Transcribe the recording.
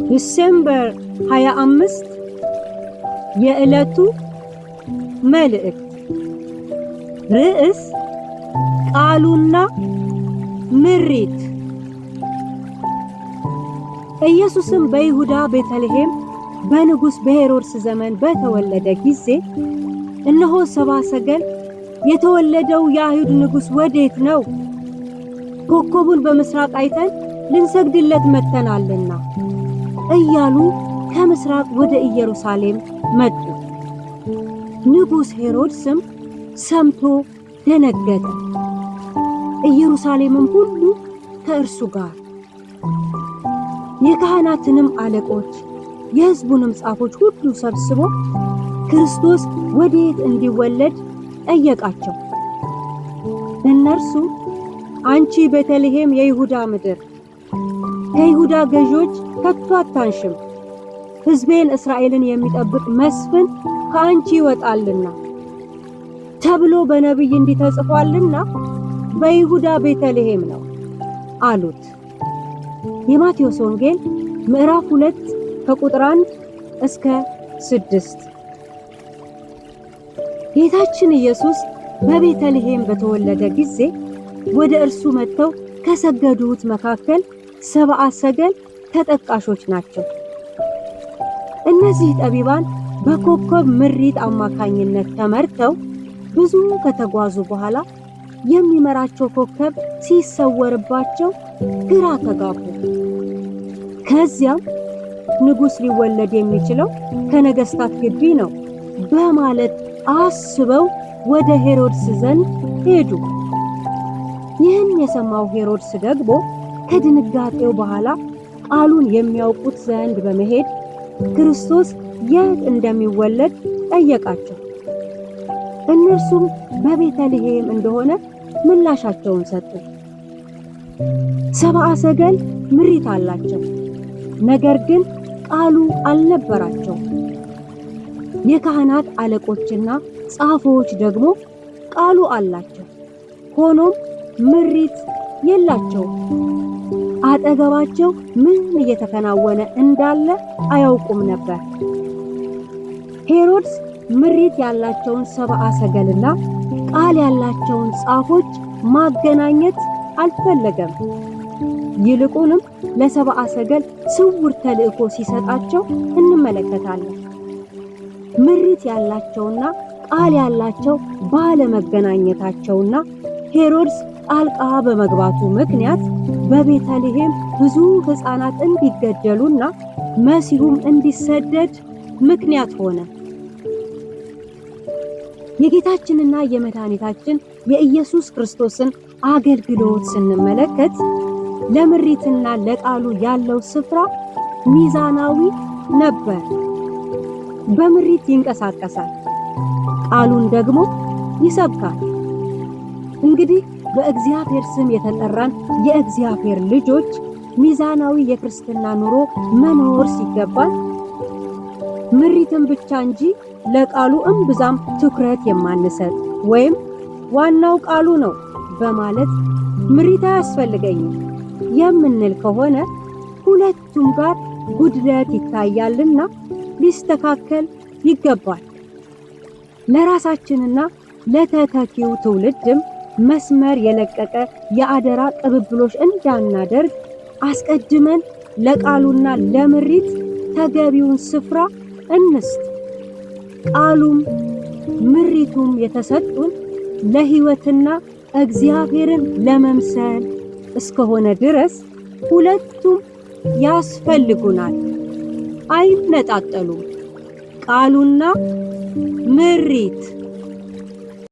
ዲሴምበር 25 የዕለቱ መልእክት ርዕስ ቃሉና ምሪት። ኢየሱስም በይሁዳ ቤተልሔም በንጉሥ በሄሮድስ ዘመን በተወለደ ጊዜ እነሆ ሰብአ ሰገል የተወለደው የአይሁድ ንጉሥ ወዴት ነው? ኮከቡን በምስራቅ አይተን ልንሰግድለት መጥተናልና እያሉ ከምስራቅ ወደ ኢየሩሳሌም መጡ። ንጉሥ ሄሮድስም ሰምቶ ደነገጠ፣ ኢየሩሳሌምም ሁሉ ከእርሱ ጋር። የካህናትንም አለቆች የሕዝቡንም ጻፎች ሁሉ ሰብስቦ ክርስቶስ ወዴት እንዲወለድ ጠየቃቸው። እነርሱ አንቺ ቤተልሔም የይሁዳ ምድር ከይሁዳ ገዦች ከቶ አታንሽም፣ ሕዝቤን እስራኤልን የሚጠብቅ መስፍን ከአንቺ ይወጣልና ተብሎ በነቢይ እንዲህ ተጽፏልና በይሁዳ ቤተልሔም ነው አሉት። የማቴዎስ ወንጌል ምዕራፍ 2 ከቁጥር 1 እስከ 6። ጌታችን ኢየሱስ በቤተልሔም በተወለደ ጊዜ ወደ እርሱ መጥተው ከሰገዱት መካከል ሰብአ ሰገል ተጠቃሾች ናቸው። እነዚህ ጠቢባን በኮከብ ምሪት አማካኝነት ተመርተው ብዙ ከተጓዙ በኋላ የሚመራቸው ኮከብ ሲሰወርባቸው ግራ ተጋቡ። ከዚያም ንጉሥ ሊወለድ የሚችለው ከነገሥታት ግቢ ነው በማለት አስበው ወደ ሄሮድስ ዘንድ ሄዱ። ይህን የሰማው ሄሮድስ ደግሞ ከድንጋጤው በኋላ ቃሉን የሚያውቁት ዘንድ በመሄድ ክርስቶስ የት እንደሚወለድ ጠየቃቸው። እነርሱም በቤተልሔም እንደሆነ ምላሻቸውን ሰጡ። ሰብአ ሰገል ምሪት አላቸው፣ ነገር ግን ቃሉ አልነበራቸውም። የካህናት አለቆችና ጻፎች ደግሞ ቃሉ አላቸው፣ ሆኖም ምሪት የላቸውም። አጠገባቸው ምን እየተከናወነ እንዳለ አያውቁም ነበር። ሄሮድስ ምሪት ያላቸውን ሰብአ ሰገልና ቃል ያላቸውን ጻፎች ማገናኘት አልፈለገም። ይልቁንም ለሰብአ ሰገል ስውር ተልእኮ ሲሰጣቸው እንመለከታለን። ምሪት ያላቸውና ቃል ያላቸው ባለመገናኘታቸውና ሄሮድስ ጣልቃ በመግባቱ ምክንያት በቤተልሔም ብዙ ሕፃናት እንዲገደሉና መሲሁም እንዲሰደድ ምክንያት ሆነ። የጌታችንና የመድኃኒታችን የኢየሱስ ክርስቶስን አገልግሎት ስንመለከት ለምሪትና ለቃሉ ያለው ስፍራ ሚዛናዊ ነበር። በምሪት ይንቀሳቀሳል፣ ቃሉን ደግሞ ይሰብካል። እንግዲህ በእግዚአብሔር ስም የተጠራን የእግዚአብሔር ልጆች ሚዛናዊ የክርስትና ኑሮ መኖር ሲገባን ምሪትን ብቻ እንጂ ለቃሉ እምብዛም ትኩረት የማንሰጥ ወይም ዋናው ቃሉ ነው በማለት ምሪት አያስፈልገኝም የምንል ከሆነ ሁለቱም ጋር ጉድለት ይታያልና ሊስተካከል ይገባል። ለራሳችንና ለተተኪው ትውልድም መስመር የለቀቀ የአደራ ቅብብሎች እንዳናደርግ አስቀድመን ለቃሉና ለምሪት ተገቢውን ስፍራ እንስጥ። ቃሉም ምሪቱም የተሰጡን ለሕይወትና እግዚአብሔርን ለመምሰል እስከሆነ ድረስ ሁለቱም ያስፈልጉናል፣ አይነጣጠሉም። ቃሉና ምሪት